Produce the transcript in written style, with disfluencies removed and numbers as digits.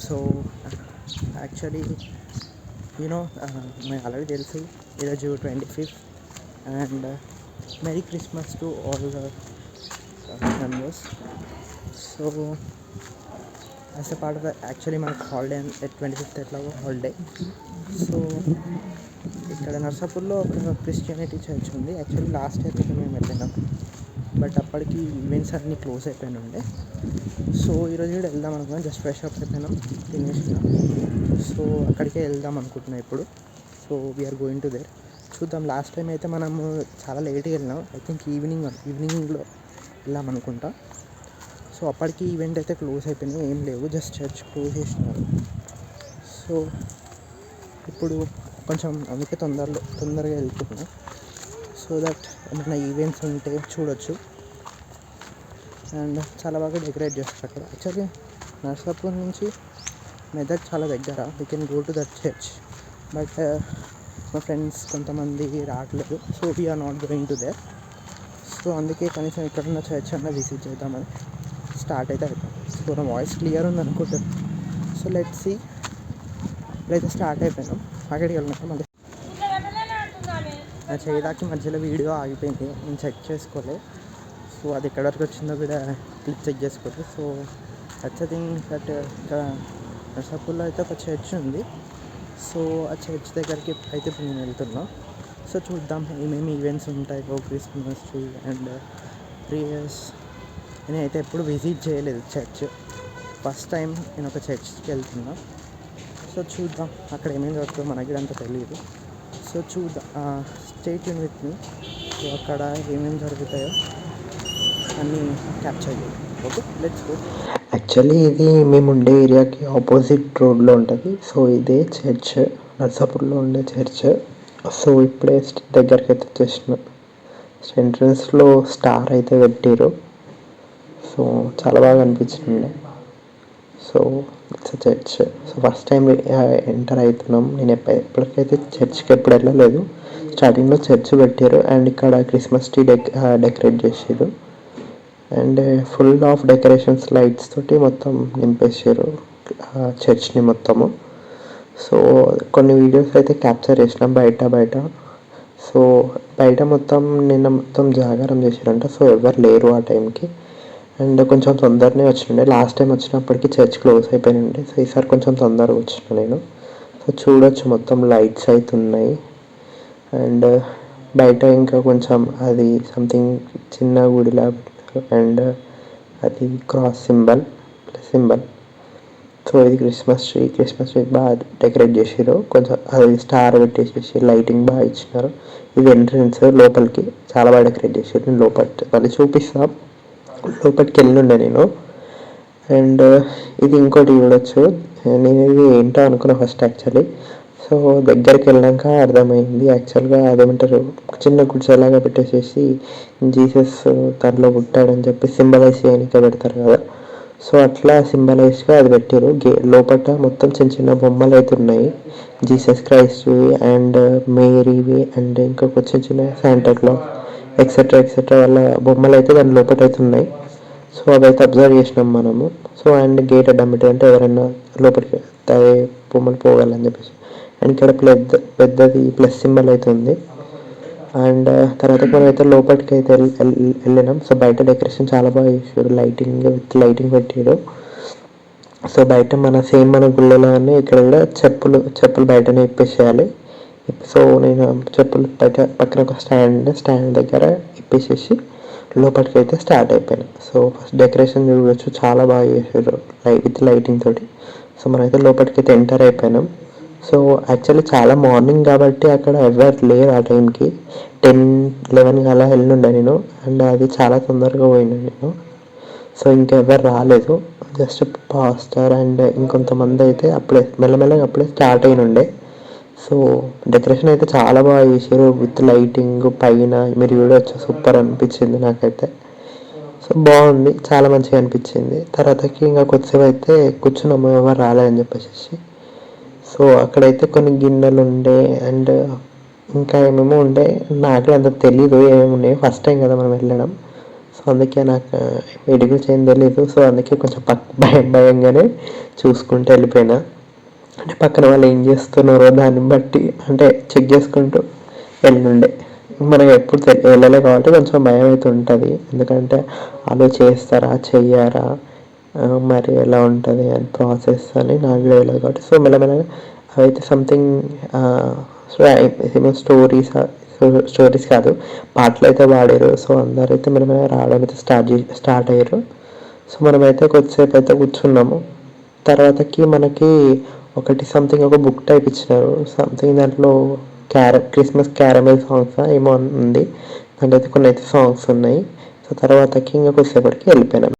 So actually మీకు already తెలుసు ఈరోజు 25th and merry Christmas to all the members. So as a part of actually మనకు holiday 25th ఎట్లాగో holiday. So ఇక్కడ నర్సాపూర్లో ఒక క్రిస్టియానిటీ చర్చ్ ఉంది. యాక్చువల్లీ లాస్ట్ ఇయర్ అయితే మేము వెళ్ళినాం, బట్ అప్పటికి ఈవెంట్స్ అన్నీ క్లోజ్ అయిపోయిన ఉండే. సో ఈరోజు కూడా వెళ్దాం అనుకున్నాం, జస్ట్ ఫ్రెష్ అప్ అయిపోయినాం, తినేసినాం. సో అక్కడికే వెళ్దాం అనుకుంటున్నాం ఇప్పుడు. So we are going to there. చూద్దాం. లాస్ట్ టైం అయితే మనము చాలా లేట్గా వెళ్ళినాం, ఐ థింక్ ఈవినింగ్లో వెళ్ళాం అనుకుంటా. సో అప్పటికి ఈవెంట్ అయితే క్లోజ్ అయిపోయినాయి, ఏం లేవు, జస్ట్ చర్చ్ క్లోజ్ చేసినారు. సో ఇప్పుడు కొంచెం అందుకే తొందరగా వెళ్తున్నాం, సో దట్ ఏమైనా ఈవెంట్స్ ఉంటే చూడొచ్చు. అండ్ చాలా బాగా డెకరేట్ చేస్తారు అక్కడ. యాక్చువల్లీ నర్సాపూర్ నుంచి మెదక్ చాలా దగ్గర, we can go to that church. But మా ఫ్రెండ్స్ కొంతమంది రావట్లేదు, so we are not going to there. So అందుకే కనీసం ఎక్కడున్న చర్చ్ అన్న విజిట్ చేద్దామని స్టార్ట్ అయితే అవుతాం. సో నా వాయిస్ క్లియర్ ఉంది అనుకుంటాను. So let's see. ఇప్పుడైతే స్టార్ట్ అయిపోయినాం, అక్కడికి వెళ్ళినాం. మళ్ళీ నా చేయదాకి మధ్యలో వీడియో ఆగిపోయింది, నేను చెక్ చేసుకోలేదు. సో అది ఎక్కడి వరకు వచ్చిందో కూడా క్లిక్ చెక్ చేసుకోలేదు. So that's I think that ఇక్కడ నర్సాపూర్లో అయితే ఒక చర్చ్ ఉంది. సో ఆ చర్చ్ దగ్గరికి అయితే నేను వెళ్తున్నాను. సో చూద్దాం ఏమేమి ఈవెంట్స్ ఉంటాయో, క్రిస్మస్ ట్రీ అండ్ ప్రేయర్స్. నేనైతే ఎప్పుడు విజిట్ చేయలేదు చర్చ్, ఫస్ట్ టైం నేను ఒక చర్చ్కి వెళ్తున్నా. సో చూద్దాం అక్కడ ఏమేమి జరుగుతుందో, మనకి అంత తెలియదు. సో చూద్దాం, stay tune with me. So అక్కడ ఏమేమి జరుగుతాయో అన్నీ క్యాప్చర్ చేయాలి. Okay, let's go. యాక్చువల్లీ ఇది మేము ఉండే ఏరియాకి ఆపోజిట్ రోడ్లో ఉంటుంది. సో ఇదే చర్చ్, నర్సాపూర్లో ఉండే చర్చ్. సో ఇప్పుడే దగ్గరికి అయితే వచ్చేసిన. ఎంట్రన్స్లో స్టార్ అయితే పెట్టారు. సో చాలా బాగా అనిపించింది. So it's church. So first time enter అవుతున్నాం. నేను ఎప్పటికైతే చర్చ్కి ఎప్పుడు వెళ్ళలేదు. స్టార్టింగ్లో చర్చ్ పెట్టారు అండ్ ఇక్కడ క్రిస్మస్ ట్రీ డెకరేట్ చేసారు. And full of decorations, lights తోటి మొత్తం నింపేసారు చర్చ్ని మొత్తము. సో కొన్ని వీడియోస్ అయితే క్యాప్చర్ చేసినాం బయట. సో బయట నిన్న మొత్తం జాగారం చేశారంట. సో ఎవరు లేరు ఆ టైంకి. అండ్ కొంచెం తొందరనే వచ్చిండే. లాస్ట్ టైం వచ్చినప్పటికీ చర్చ్ క్లోజ్ అయిపోయినండే. సో ఈసారి కొంచెం తొందరగా వచ్చిన నేను. సో చూడొచ్చు మొత్తం లైట్స్ అయితే ఉన్నాయి. అండ్ బయట ఇంకా కొంచెం అది సంథింగ్ చిన్న గుడిలా, అండ్ అది cross symbol, plus symbol. So ఇది క్రిస్మస్ ట్రీ బాగా డెకరేట్ చేసారు. కొంచెం అది స్టార్ పెట్టేసేసి లైటింగ్ బాగా ఇచ్చినారు. ఇది ఎంట్రన్స్ లోపలికి, చాలా బాగా డెకరేట్ చేసారు. నేను లోపల మళ్ళీ చూపిస్తాం, లోపలికి వెళ్ళుండే నేను. అండ్ ఇది ఇంకోటి చూడొచ్చు. నేను ఇది ఏంటో అనుకున్నా ఫస్ట్ యాక్చువల్లీ. సో దగ్గరికి వెళ్ళాక అర్థమైంది, యాక్చువల్గా అదేమంటారు, చిన్న గుడిసెలాగా పెట్టేసేసి జీసస్ దాంట్లో పుట్టాడని చెప్పి సింబలైజ్ చేయడానికి పెడతారు కదా. సో అట్లా సింబలైజ్గా అది పెట్టారు. లోపల మొత్తం చిన్న బొమ్మలు అయితే ఉన్నాయి, జీసస్ క్రైస్ట్వి అండ్ మేరీవి అండ్ ఇంకొక చిన్న శాంటాక్లాస్ ఎక్సెట్రా వాళ్ళ బొమ్మలు అయితే దాని లోపల అయితే ఉన్నాయి. సో అవైతే అబ్జర్వ్ చేసినాం మనము. సో అండ్ గేట్ అడ్డం అంటే ఎవరైనా లోపలికి అదే బొమ్మలు పోవాలని చెప్పేసి. అండ్ ఇక్కడ పెద్దది ప్లస్ సింబల్ అయితే ఉంది. అండ్ తర్వాత మనం అయితే లోపలికి అయితే వెళ్ళినాం. సో బయట డెకరేషన్ చాలా బాగా చేసారు, లైటింగ్ పెట్టారు. సో బయట మన గుళ్ళలోనే ఇక్కడ కూడా చెప్పులు బయటనే ఇప్పేసేయాలి. సో నేను చెప్పులు బయట పక్కన ఒక స్టాండ్ దగ్గర ఇప్పేసేసి లోపలికి అయితే స్టార్ట్ అయిపోయాను. సో ఫస్ట్ డెకరేషన్ చూడవచ్చు, చాలా బాగా చేసారు విత్ లైటింగ్ తోటి. సో మనమైతే లోపలికి అయితే ఎంటర్ అయిపోయినాం. సో యాక్చువల్లీ చాలా మార్నింగ్ కాబట్టి అక్కడ ఎవరు లేరు ఆ టైంకి. 10-11 అలా వెళ్ళుండే నేను. అండ్ అది చాలా తొందరగా పోయినా నేను. సో ఇంకెవరు రాలేదు, జస్ట్ పాస్టర్ అండ్ ఇంకొంతమంది అయితే మెల్లమెల్లగా అప్పుడే స్టార్ట్ అయినుండే. సో డెకరేషన్ అయితే చాలా బాగా చేసారు విత్ లైటింగ్ పైన. మీరు చూడవచ్చు, సూపర్ అనిపించింది నాకైతే. సో బాగుంది, చాలా మంచిగా అనిపించింది. తర్వాతకి ఇంకా కొద్దిసేపు అయితే కూర్చున్నాము, ఎవరు రాలేదని చెప్పేసి. సో అక్కడైతే కొన్ని గిన్నెలు ఉండే అండ్ ఇంకా ఏమేమో ఉండే, నాకు అంత తెలీదు ఏమేమి ఉన్నాయో, ఫస్ట్ టైం కదా మనం వెళ్ళడం. సో అందుకే నాకు వీటి గురించి ఏం తెలియదు. సో అందుకే కొంచెం భయంగానే చూసుకుంటూ వెళ్ళిపోయినా. అంటే పక్కన వాళ్ళు ఏం చేస్తున్నారో దాన్ని బట్టి అంటే చెక్ చేసుకుంటూ వెళ్ళుండే. మనం ఎప్పుడు వెళ్ళలే కాబట్టి కొంచెం భయం అయితే ఉంటుంది. ఎందుకంటే వాళ్ళు చేస్తారా చెయ్యారా మరి ఎలా ఉంటుంది అని ప్రాసెస్ అని నాకు తెలియదు కాబట్టి. సో మెల్లమెల్లగా అవైతే సంథింగ్ స్టోరీస్ కాదు, పాటలు అయితే పాడారు. సో అందరైతే మెల్లమెల్లగా రావడం అయితే స్టార్ట్ అయ్యారు. సో మనమైతే కొద్దిసేపు అయితే కూర్చున్నాము. తర్వాతకి మనకి ఒక బుక్ టైప్ ఇచ్చినారు. సంథింగ్ దాంట్లో క్రిస్మస్ క్యారమెల్ సాంగ్స్ ఏమో ఉంది. దాంట్లో అయితే కొన్ని అయితే సాంగ్స్ ఉన్నాయి. సో తర్వాతకి ఇంకా కొద్దిసేపటికి వెళ్ళిపోయినాం.